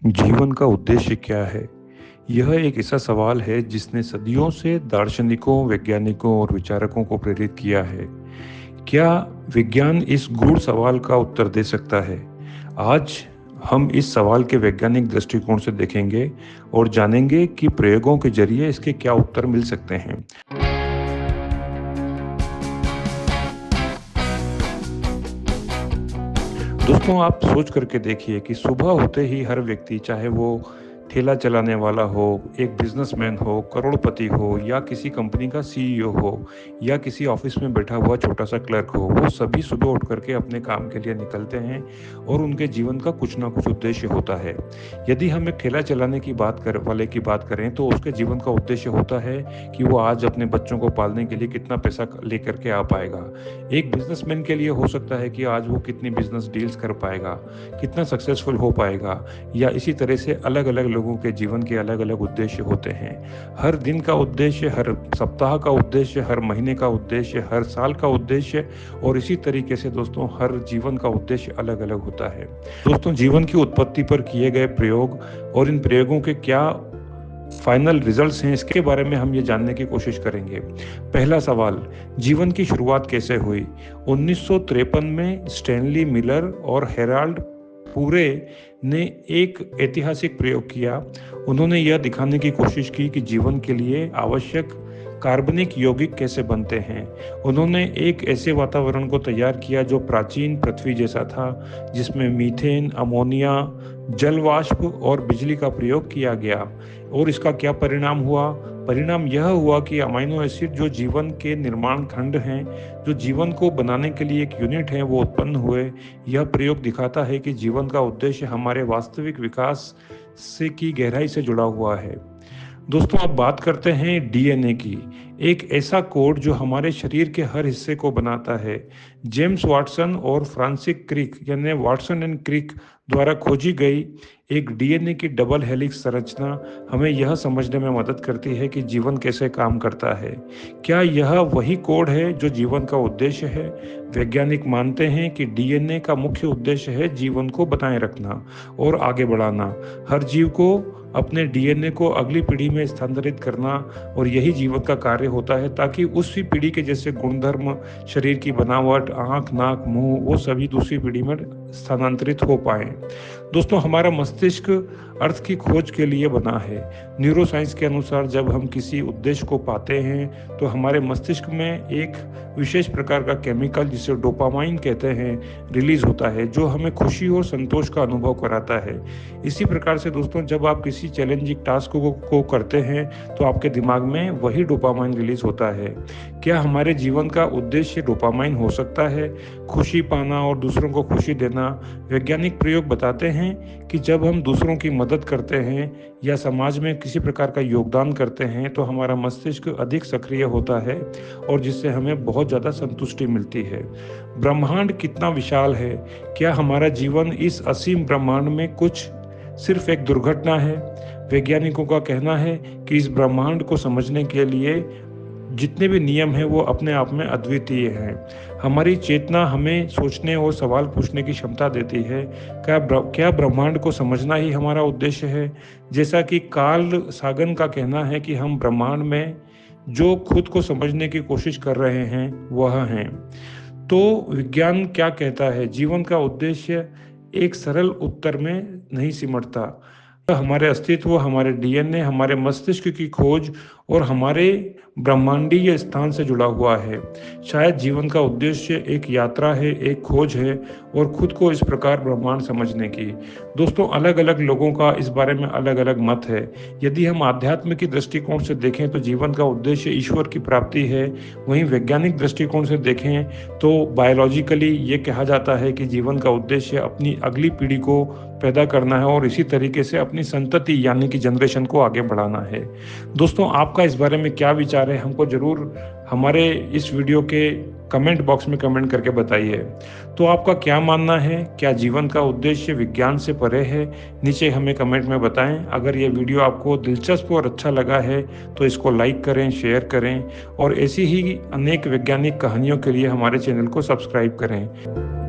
जीवन का उद्देश्य क्या है? यह एक ऐसा सवाल है जिसने सदियों से दार्शनिकों, वैज्ञानिकों और विचारकों को प्रेरित किया है। क्या विज्ञान इस गूढ़ सवाल का उत्तर दे सकता है? आज हम इस सवाल के वैज्ञानिक दृष्टिकोण से देखेंगे और जानेंगे कि प्रयोगों के जरिए इसके क्या उत्तर मिल सकते हैं। दोस्तों, आप सोच करके देखिए कि सुबह होते ही हर व्यक्ति, चाहे वो ठेला चलाने वाला हो, एक बिजनेसमैन हो, करोड़पति हो या किसी कंपनी का सीईओ हो या किसी ऑफिस में बैठा हुआ छोटा सा क्लर्क हो, वो सभी सुबह उठ करके अपने काम के लिए निकलते हैं और उनके जीवन का कुछ ना कुछ उद्देश्य होता है। यदि हम एक ठेला चलाने की बात करें तो उसके जीवन का उद्देश्य होता है कि वो आज अपने बच्चों को पालने के लिए कितना पैसा लेकर के आ पाएगा। एक बिजनेसमैन के लिए हो सकता है कि आज वो कितनी बिजनेस डील्स कर पाएगा, कितना सक्सेसफुल हो पाएगा, या इसी तरह से अलग अलग लोगों के जीवन के अलग अलग उद्देश्य होते हैं। हर दिन का उद्देश्य, हर सप्ताह का उद्देश्य, हर महीने का उद्देश्य, हर साल का उद्देश्य और इसी तरीके से दोस्तों हर जीवन का उद्देश्य अलग अलग होता है। दोस्तों, जीवन की उत्पत्ति पर किए गए प्रयोग और इन प्रयोगों के क्या फाइनल रिजल्ट्स हैं, इसके बारे में हम ये जानने की कोशिश करेंगे। पहला सवाल, जीवन की शुरुआत कैसे हुई? 1953 में स्टैनली मिलर और हेराल्ड पूरे ने एक ऐतिहासिक प्रयोग किया। उन्होंने यह दिखाने की कोशिश की कि जीवन के लिए आवश्यक कार्बनिक यौगिक कैसे बनते हैं। उन्होंने एक ऐसे वातावरण को तैयार किया जो प्राचीन पृथ्वी जैसा था, जिसमें मीथेन, अमोनिया, जल वाष्प और बिजली का प्रयोग किया गया। और इसका क्या परिणाम हुआ? परिणाम यह हुआ कि अमीनो एसिड, जो जीवन के निर्माण खंड हैं, जो जीवन को बनाने के लिए एक यूनिट है, वो उत्पन्न हुए। यह प्रयोग दिखाता है कि जीवन का उद्देश्य हमारे वास्तविक विकास से की गहराई से जुड़ा हुआ है। दोस्तों, अब बात करते हैं डीएनए की, एक ऐसा कोड जो हमारे शरीर के हर हिस्से को बनाता है। जेम्स वाटसन और फ्रांसिस क्रिक यानी वाटसन एंड क्रिक द्वारा खोजी गई एक डीएनए की डबल हेलिक्स संरचना हमें यह समझने में मदद करती है कि जीवन कैसे काम करता है। क्या यह वही कोड है जो जीवन का उद्देश्य है? वैज्ञानिक मानते हैं कि डीएनए का मुख्य उद्देश्य है जीवन को बनाए रखना और आगे बढ़ाना। हर जीव को अपने डीएनए को अगली पीढ़ी में स्थानांतरित करना, और यही जीवन का कार्य होता है, ताकि उसी पीढ़ी के जैसे गुणधर्म, शरीर की बनावट, आँख, नाक, मुंह, वो सभी दूसरी पीढ़ी में स्थानांतरित हो पाए। दोस्तों, हमारा मस्तिष्क अर्थ की खोज के लिए बना है। न्यूरोसाइंस के अनुसार जब हम किसी उद्देश्य को पाते हैं तो हमारे मस्तिष्क में एक विशेष प्रकार का केमिकल, जिसे डोपामाइन कहते हैं, रिलीज होता है, जो हमें खुशी और संतोष का अनुभव कराता है। इसी प्रकार से दोस्तों, जब आप किसी चैलेंजिंग टास्क को करते हैं तो आपके दिमाग में वही डोपामाइन रिलीज होता है। क्या हमारे जीवन का उद्देश्य डोपामाइन हो सकता है? खुशी पाना और दूसरों को खुशी देना। वैज्ञानिक प्रयोग बताते हैं कि जब हम दूसरों की मदद करते हैं या समाज में किसी प्रकार का योगदान करते हैं तो हमारा मस्तिष्क अधिक सक्रिय होता है, और जिससे हमें बहुत ज़्यादा संतुष्टि मिलती है। ब्रह्मांड कितना विशाल है? क्या हमारा जीवन इस असीम ब्रह्मांड में कुछ सिर्फ एक दुर्घटना है? वैज्ञानिकों का कहना है कि इस ब्रह्मांड को समझने के लिए जितने भी नियम हैं वो अपने आप में अद्वितीय हैं। हमारी चेतना हमें सोचने और सवाल पूछने की क्षमता देती है। क्या ब्रह्मांड को समझना ही हमारा उद्देश्य है? जैसा कि कार्ल सागन का कहना है कि हम ब्रह्मांड में जो खुद को समझने की कोशिश कर रहे हैं वह हैं। तो विज्ञान क्या कहता है? जीवन का उद्देश्य एक सरल उत्तर में नहीं सिमटता। हमारे अस्तित्व, हमारे डीएनए, हमारे मस्तिष्क की खोज और हमारे ब्रह्मांडीय स्थान से जुड़ा हुआ है। शायद जीवन का उद्देश्य एक यात्रा है, एक खोज है, और खुद को इस प्रकार ब्रह्मांड समझने की। दोस्तों, अलग अलग लोगों का इस बारे में अलग अलग मत है। यदि हम आध्यात्म की दृष्टिकोण से देखें तो जीवन का उद्देश्य ईश्वर की प्राप्ति है। वहीं वैज्ञानिक दृष्टिकोण से देखें तो बायोलॉजिकली ये कहा जाता है कि जीवन का उद्देश्य अपनी अगली पीढ़ी को पैदा करना है और इसी तरीके से अपनी संतति यानी कि जनरेशन को आगे बढ़ाना है। दोस्तों, आपका इस बारे में क्या विचार है? हमको जरूर हमारे इस वीडियो के कमेंट बॉक्स में कमेंट करके बताइए। तो आपका क्या मानना है? क्या जीवन का उद्देश्य विज्ञान से परे है? नीचे हमें कमेंट में बताएं। अगर ये वीडियो आपको दिलचस्प और अच्छा लगा है तो इसको लाइक करें, शेयर करें, और ऐसी ही अनेक वैज्ञानिक कहानियों के लिए हमारे चैनल को सब्सक्राइब करें।